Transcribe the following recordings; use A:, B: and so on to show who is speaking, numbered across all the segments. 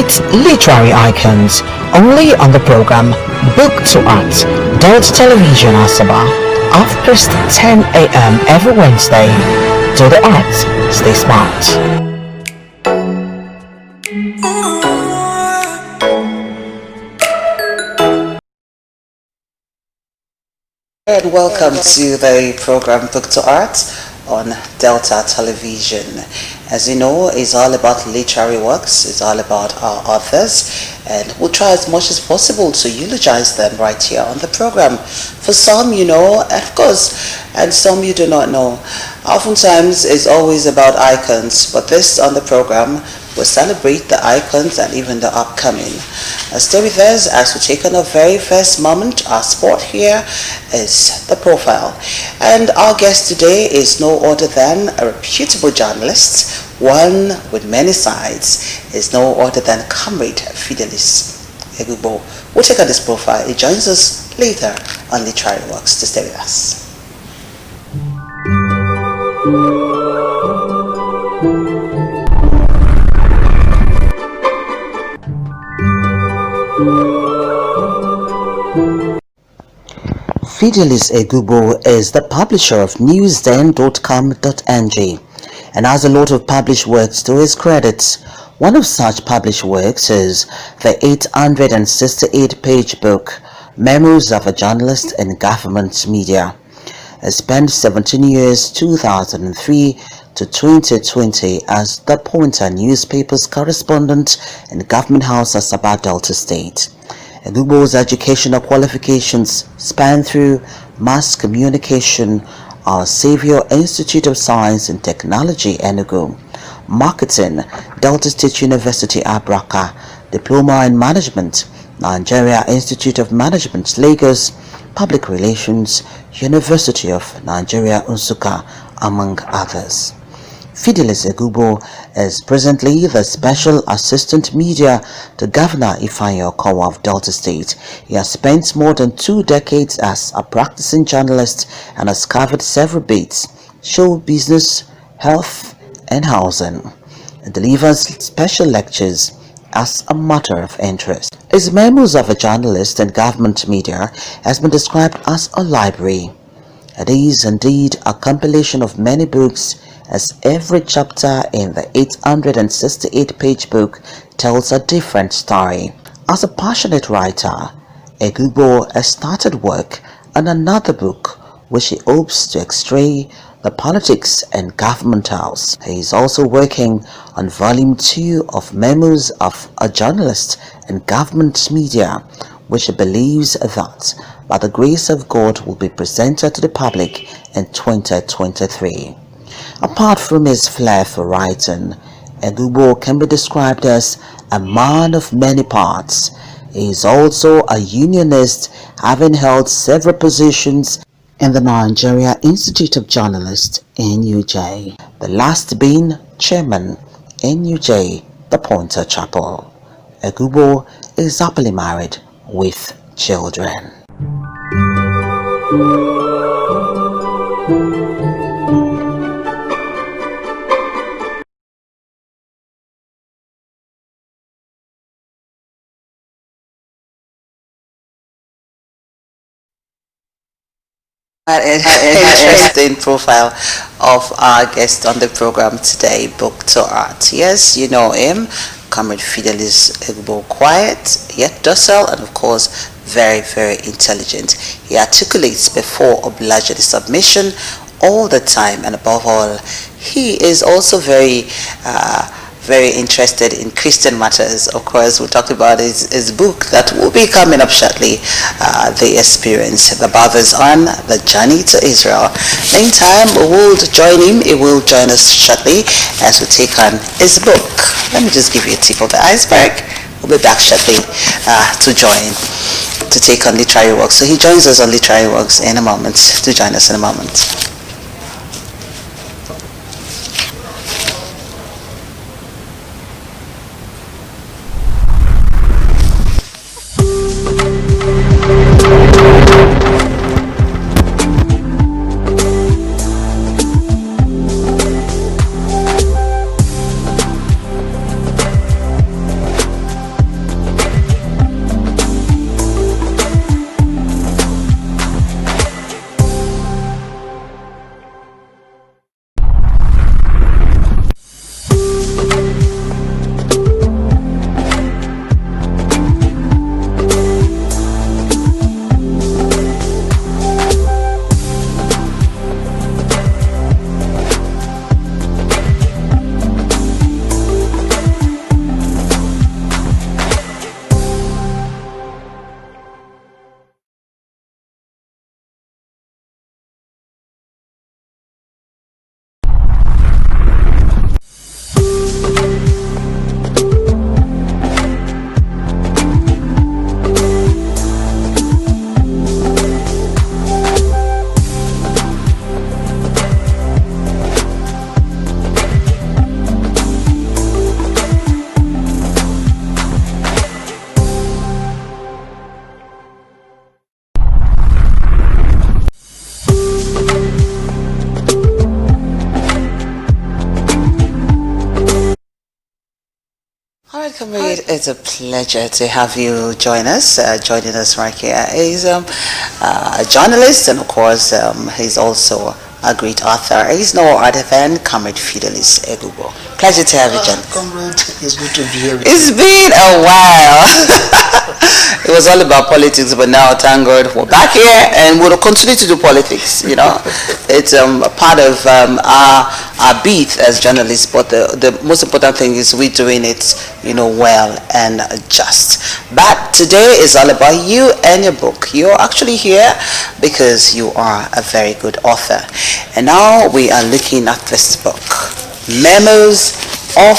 A: Great literary icons, only on the program Book2Art, Delta Television Asaba, 10 a.m. every Wednesday. Do the art, stay smart. And welcome to the program Book2Art on Delta Television. As you know, it's all about literary works, it's all about our authors, and we'll try as much as possible to eulogize them right here on the program. For some you know, of course, and some you do not know. Oftentimes it's always about icons, but this on the program will celebrate the icons and even the upcoming. Stay with us as we take on our very first moment. Our spot here is the profile, and our guest today is no other than a reputable journalist, one with many sides. Is no other than Comrade Fidelis Egugbo. We'll take on this profile. He joins us later on Literary Works. To stay with us. Fidelis Egugbo is the publisher of newsden.com.ng and has a lot of published works to his credit. One of such published works is the 868-page book Memoirs of a Journalist in Government Media. He spent 17 years, 2003 to 2020, as the Pointer newspaper's correspondent in Government House Asaba, Delta State. Egugbo's educational qualifications span through mass communication, Our Savior Institute of Science and Technology, Enugu, marketing, Delta State University, Abraka, diploma in management, Nigeria Institute of Management, Lagos, public relations, University of Nigeria, Nsukka, among others. Fidelis Egugbo is presently the Special Assistant Media to Governor Ifeanyi Okowa of Delta State. He has spent more than 2 decades as a practicing journalist and has covered several bits: show business, health, and housing. He delivers special lectures as a matter of interest. His Memoirs of a Journalist in Government Media has been described as a library. It is indeed a compilation of many books, as every chapter in the 868-page book tells a different story. As a passionate writer, Egugbo has started work on another book which he hopes to extray the politics and government house. He is also working on volume 2 of Memoirs of a Journalist in Government Media, which he believes that by the grace of God will be presented to the public in 2023. Apart from his flair for writing, Egugbo can be described as a man of many parts. He is also a unionist, having held several positions in the Nigeria Institute of Journalists, NUJ, the last being chairman, NUJ, the Pointer Chapel. Egugbo is happily married with children. An interesting profile of our guest on the program today, Book2Art. Yes, you know him, Comrade Fidelis Egugbo, quiet yet docile, and of course very, very intelligent. He articulates before obliging submission all the time, and above all, he is also very interested in Christian matters. Of course, we talked about his book that will be coming up shortly, The Experience, the Brothers on the Journey to Israel. Meantime, we will join him. He will join us shortly as we take on his book. Let me just give you a tip of the iceberg. We'll be back shortly to take on Literary Works. So he joins us on Literary Works in a moment, to join us in a moment. Comrade, it's a pleasure to have you joining us right here. He's a journalist, and of course, he's also a great author. He's no other than Comrade Fidelis Egugbo. Pleasure to have you, John.
B: Comrade, it's good to be here.
A: It's been a while. It was all about politics, but now, thank God, we're back here, and we'll continue to do politics. You know, it's a part of our beat as journalists. But the most important thing is we're doing it, well and just. But today is all about you and your book. You're actually here because you are a very good author. And now we are looking at this book, Memoirs of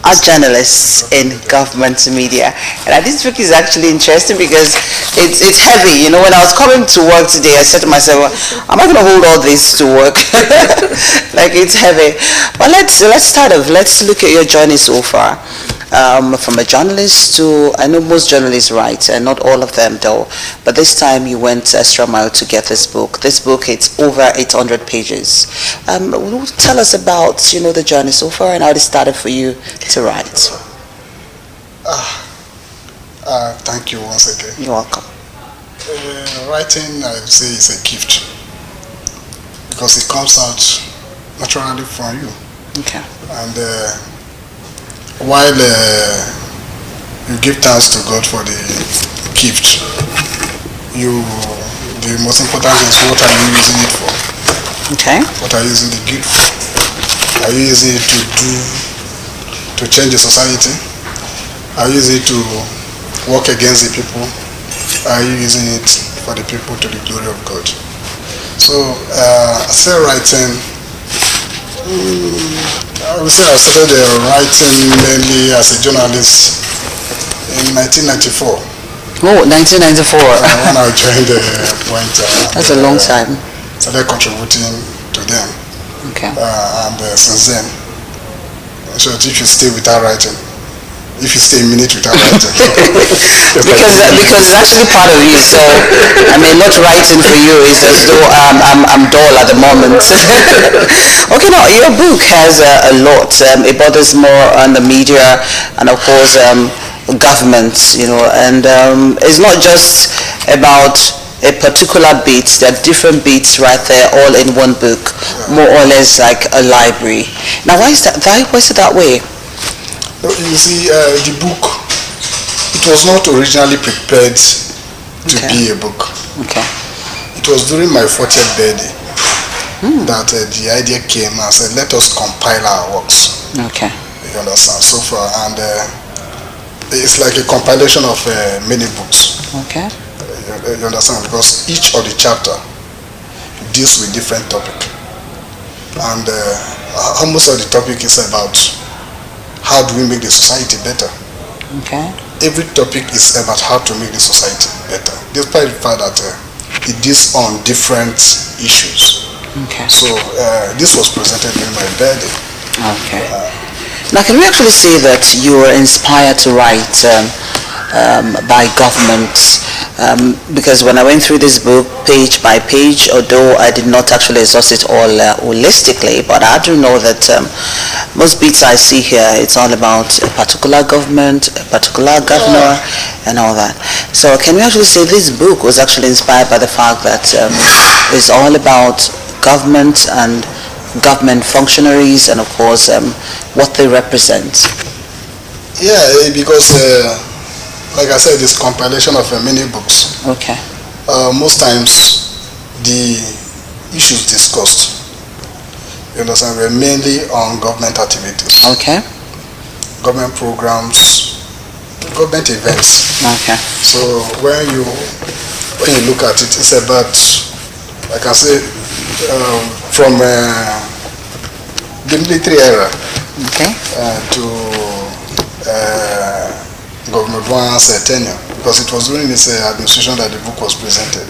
A: a Journalist in Government Media. And this book is actually interesting because it's heavy. When I was coming to work today, I said to myself, am I going to hold all this to work? Like, it's heavy. But let's start off. Let's look at your journey so far. From a journalist to, I know most journalists write, and not all of them though, but this time you went extra mile to get this book. This book, it's over 800 pages. Will you tell us about, the journey so far and how it started for you to write?
B: Thank you once again.
A: You're welcome.
B: Writing, I would say, is a gift because it comes out naturally from you.
A: Okay.
B: And while you give thanks to God for the gift, the most important thing is what are you using it for?
A: Okay.
B: What are you using the gift for? Are you using it to change the society? Are you using it to work against the people? Are you using it for the people to the glory of God? So, I started writing. I would say I started writing mainly as a journalist in 1994.
A: Oh, 1994.
B: When I joined the point.
A: That's a long time.
B: Started contributing to them.
A: Okay.
B: And since then, so if you stay without writing, if you stay a minute without writing.
A: because it's actually part of you. So not writing for you is as though I'm dull at the moment. Okay, now your book has a lot. It borders more on the media and of course governments. And it's not just about a particular beat. There are different beats right there, all in one book, more or less like a library. Now, why is that? Why is it that way?
B: You see, the book, it was not originally prepared to be a book. Okay. It was during my 40th birthday that the idea came and said, let us compile our works.
A: Okay.
B: You understand? So far, and it's like a compilation of many books.
A: Okay.
B: You understand? Because each of the chapter deals with different topic. And almost all the topic is about how do we make the society better?
A: Okay.
B: Every topic is about how to make the society better, despite the fact that it deals on different issues.
A: Okay.
B: So this was presented during my birthday.
A: Okay. Now, can we actually say that you were inspired to write by governments? Because when I went through this book page by page, although I did not actually exhaust it all holistically, but I do know that most bits I see here, it's all about a particular government, a particular governor, and all that. So can we actually say this book was actually inspired by the fact that it's all about government and government functionaries and of course what they represent?
B: Yeah, because like I said, this compilation of many books.
A: Okay.
B: Most times, the issues discussed, you understand, were mainly on government activities.
A: Okay.
B: Government programs, government events.
A: Okay.
B: So when you look at it, it's about, like I say, from the military era.
A: Okay.
B: To Governor Dwan's tenure, because it was during this administration that the book was presented.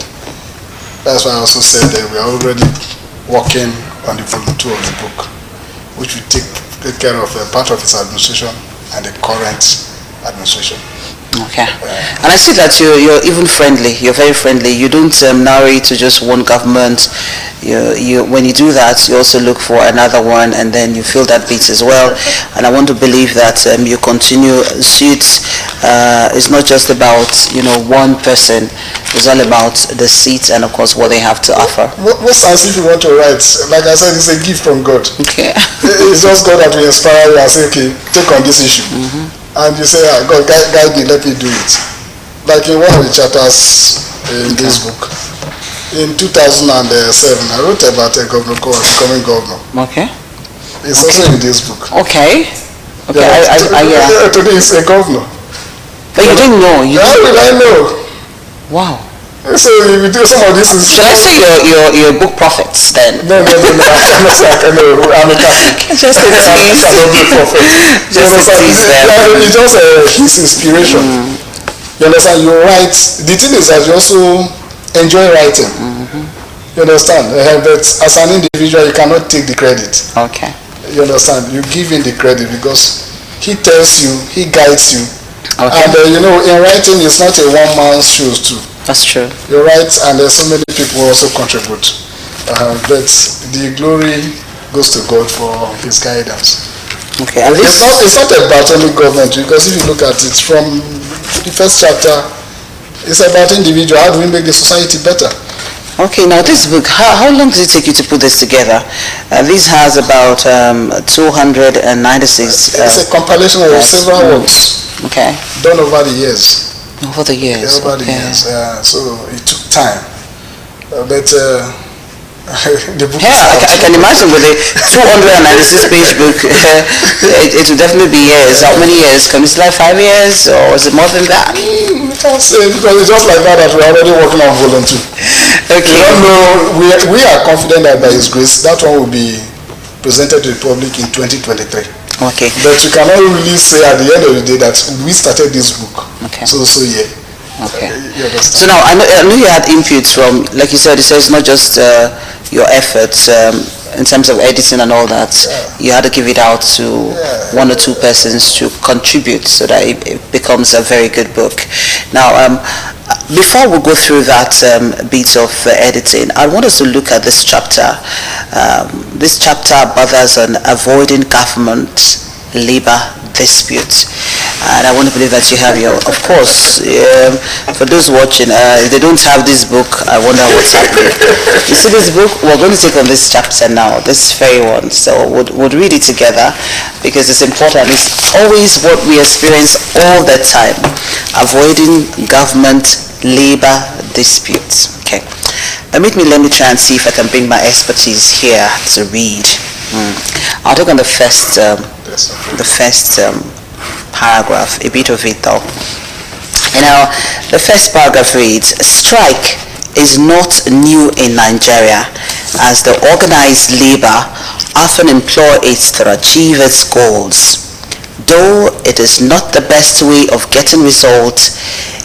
B: That's why I also said that we are already working on the volume 2 of the book, which will take care of part of its administration and the current administration.
A: Okay. And I see that you're even friendly. You're very friendly. You don't narrate to just one government. You when you do that, you also look for another one, and then you feel that beat as well. And I want to believe that you continue. Suits is not just about one person. It's all about the seats and of course what they have to offer.
B: Most times, if you want to write, like I said, it's a gift from God.
A: Okay.
B: It's just God that will inspire you and say, okay, take on this issue. And you say, God, guide me, let me do it. Like in one of the chapters in this book, in 2007, I wrote about a governor called becoming governor.
A: Okay.
B: It's also in this book.
A: Okay. Okay.
B: Yeah, today is a governor.
A: But you didn't know.
B: How did I know?
A: Wow.
B: So if you do some of this,
A: should I say your book prophets then?
B: No. I'm a Catholic.
A: Just a tease. Just a tease then.
B: It's just his inspiration. You understand? You write. The thing is that you also enjoy writing. You understand? But as an individual, you cannot take the credit.
A: Okay.
B: You understand? You give him the credit because he tells you, he guides you. Okay. And in writing, it's not a one-man show too.
A: That's true.
B: You're right, and there's so many people also contribute. But the glory goes to God for his guidance.
A: Okay.
B: And it's not about only government, because if you look at it from the first chapter, it's about individual. How do we make the society better?
A: Okay, now this book, how long did it take you to put this together? This has about 296.
B: It's a compilation of several works.
A: Okay.
B: Done over the years.
A: Over the years.
B: Over the years. So it took time. But the book.
A: Yeah, I can imagine with a 296-page book, it will definitely be years. How many years? Can it's like 5 years, or is it more than that?
B: I can't say, because it's just like that we're already working on volume 2.
A: Okay.
B: We don't know. We are confident that by His grace, that one will be presented to the public in 2023.
A: Okay.
B: But you cannot really say at the end of the day that we started this book.
A: Okay.
B: So yeah.
A: Okay.
B: You understand?
A: So now I know you had input from, like you said, it's not just your efforts in terms of editing and all that. Yeah. You had to give it out to one or two persons to contribute so that it becomes a very good book. Now, before we go through that bit of editing, I want us to look at this chapter. This chapter bothers on avoiding government labor dispute. And I want to believe that you have your, of course, for those watching, if they don't have this book, I wonder what's happening. You see this book? We're going to take on this chapter now, this very one. So we'll read it together because it's important. It's always what we experience all the time, avoiding government labor disputes. Okay. Let me try and see if I can bring my expertise here to read. I'll take on the first paragraph, a bit of it though. The first paragraph reads, strike is not new in Nigeria, as the organized labor often employ it to achieve its goals. Though it is not the best way of getting results,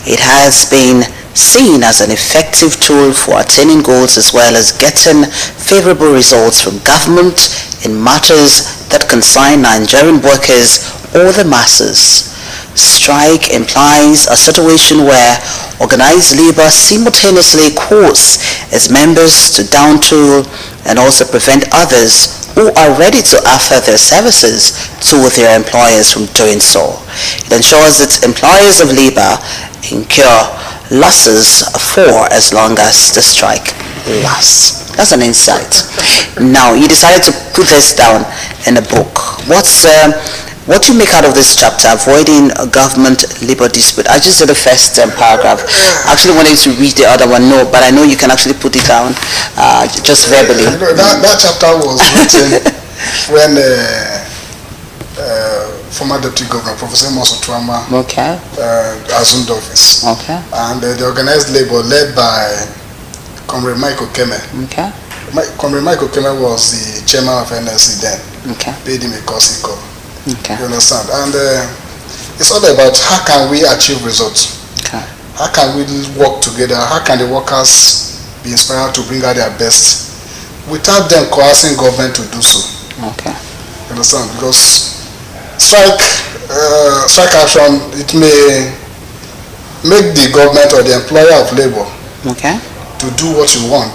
A: it has been seen as an effective tool for attaining goals as well as getting favorable results from government in matters that concern Nigerian workers or the masses. Strike implies a situation where organized labor simultaneously coerces its members to down tool and also prevent others who are ready to offer their services to their employers from doing so. It ensures that employers of labor incur losses for as long as the strike lasts. That's an insight. Now, you decided to put this down in a book. What do you make out of this chapter, avoiding a government labor dispute? I just did the first paragraph. I actually wanted to read the other one, no, but I know you can actually put it down just verbally.
B: That chapter was written when former Deputy Governor, Professor Mosotuama, assumed office. Okay. And the organized labor led by Comr Michael Keme. Okay. Comr Michael Keme was the chairman of NLC then. Okay. Paid him a course he called. Okay. You understand? And it's all about how can we achieve results. Okay. How can we work together? How can the workers be inspired to bring out their best without them coercing government to do so? Okay. You understand? Because strike action, it may make the government or the employer of labor
A: Okay.
B: to do what you want.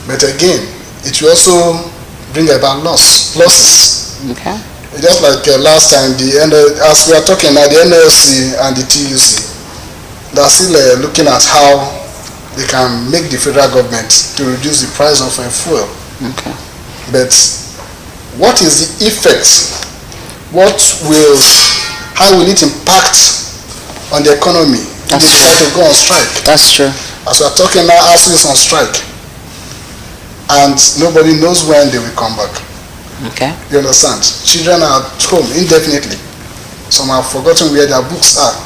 B: But again, it will also bring about losses.
A: Okay.
B: Just like last time, as we are talking now, the NLC and the TUC, they are still looking at how they can make the federal government to reduce the price of fuel.
A: Okay.
B: But what is the effect? How will it impact on the economy if they decide to go on strike?
A: That's true.
B: As we are talking now, ASU is on strike, and nobody knows when they will come back.
A: Okay.
B: You understand? Children are at home indefinitely. Some have forgotten where their books are.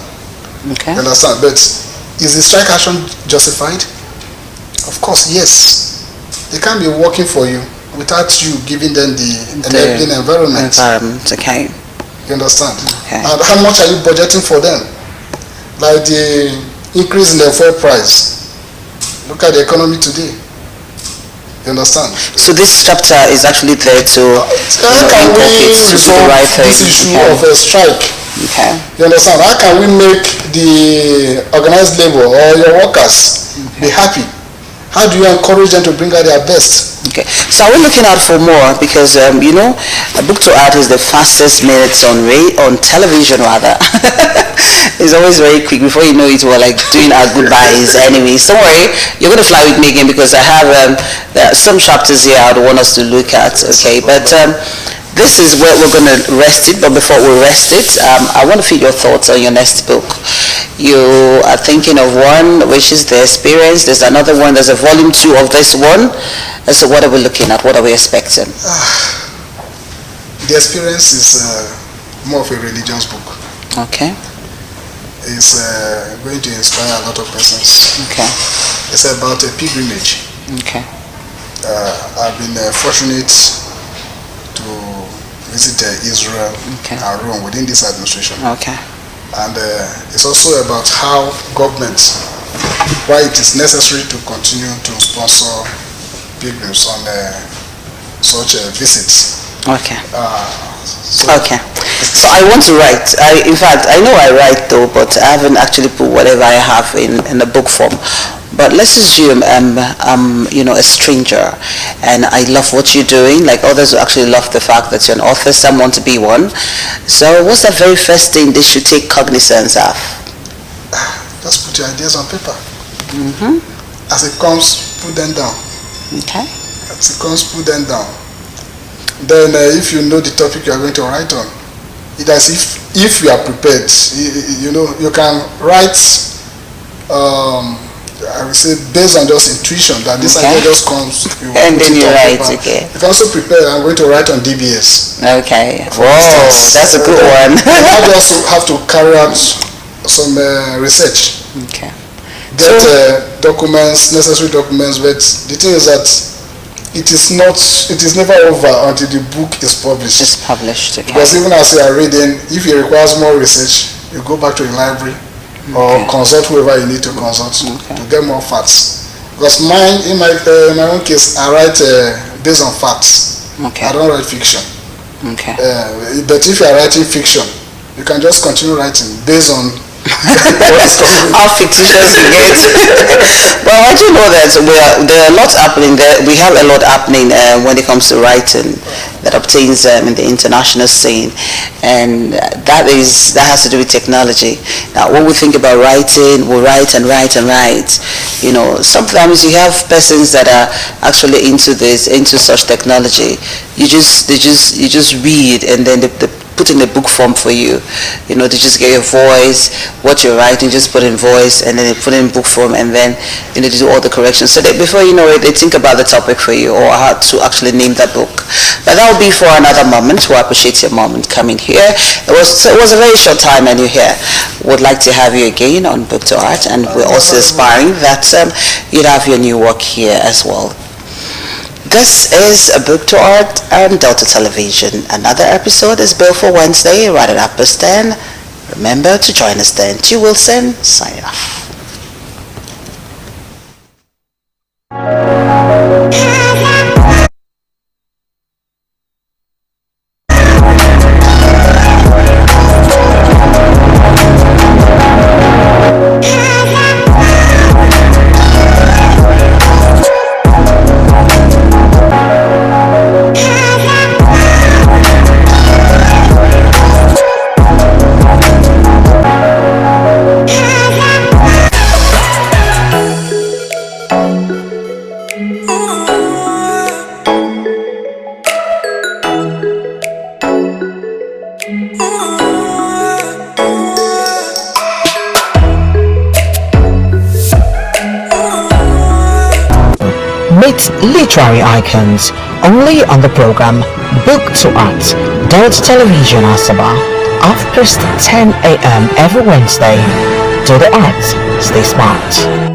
A: Okay.
B: You understand? But is the strike action justified? Of course, yes. They can't be working for you without you giving them the enabling environment.
A: Okay.
B: You understand?
A: Okay.
B: And how much are you budgeting for them? Like the increase in the fuel price. Look at the economy today. You understand?
A: So this chapter is actually there to
B: how can we resolve this issue of a strike?
A: Okay.
B: You understand? How can we make the organized labor or your workers be happy? How do you encourage them to bring out their best?
A: Okay. So are we looking out for more? Because Book2Art is the fastest minutes on television rather. It's always very quick. Before you know it, we're like doing our goodbyes. Anyway, don't worry, you're going to fly with me again because I have there are some chapters here I want us to look at. Okay, but this is where we're going to rest it. But before we rest it, I want to feed your thoughts on your next book. You are thinking of one, which is The Experience. There's another one. There's a volume 2 of this one. And so what are we looking at? What are we expecting?
B: The Experience is more of a religious book.
A: Okay.
B: It's going to inspire a lot of persons.
A: Okay.
B: It's about a pilgrimage.
A: Okay.
B: I've been fortunate to visit Israel and Rome within this administration.
A: Okay.
B: And it's also about how government, why it is necessary to continue to sponsor pilgrims on such visits.
A: Okay. Okay. So I want to write. In fact, I know I write though, but I haven't actually put whatever I have in the book form. But let's assume I'm a stranger, and I love what you're doing. Like others who actually love the fact that you're an author, some want to be one. So what's the very first thing they should take cognizance of?
B: Just put your ideas on paper. As it comes, put them down.
A: Okay.
B: As it comes, put them down. Then if you know the topic you are going to write on, it as if you are prepared, you can write, I would say, based on just intuition, that this idea just comes.
A: And then you write, okay.
B: You can also prepare, I'm going to write on DBS.
A: Okay. Whoa, that's a good one.
B: I also have to carry out some research.
A: Okay.
B: Get documents, necessary documents, but the thing is that it is never over until the book is published.
A: It's published, okay.
B: Because even as you are reading, if it requires more research, you go back to the library or consult whoever you need to consult to get more facts. Because in my own case, I write based on facts.
A: Okay.
B: I don't write fiction.
A: Okay.
B: But if you are writing fiction, you can just continue writing based on
A: how fictitious you get. Well, I do know that there are a lot happening there. We have a lot happening when it comes to writing that obtains in the international scene, and that has to do with technology. Now, when we think about writing, we write and write and write. Sometimes you have persons that are actually into such technology. You just read, and then they put in a book form for you. They just get your voice, what you're writing, just put in voice, and then they put in book form, and then they do all the corrections. So that before you know it, they think about the topic for you or how to actually name that book. But that will be for another moment. We appreciate your moment coming here. It was a very short time, and you're here. Would like to have you again on Book2Art, and we're also aspiring that you'd have your new work here as well. This is a Book2Art and Delta Television. Another episode is built for Wednesday, right at 10:30. Remember to join us then. T. Wilson, signing off. Meet literary icons only on the program Book2Art, Television Asaba, 10 a.m. every Wednesday. Do the art, stay smart.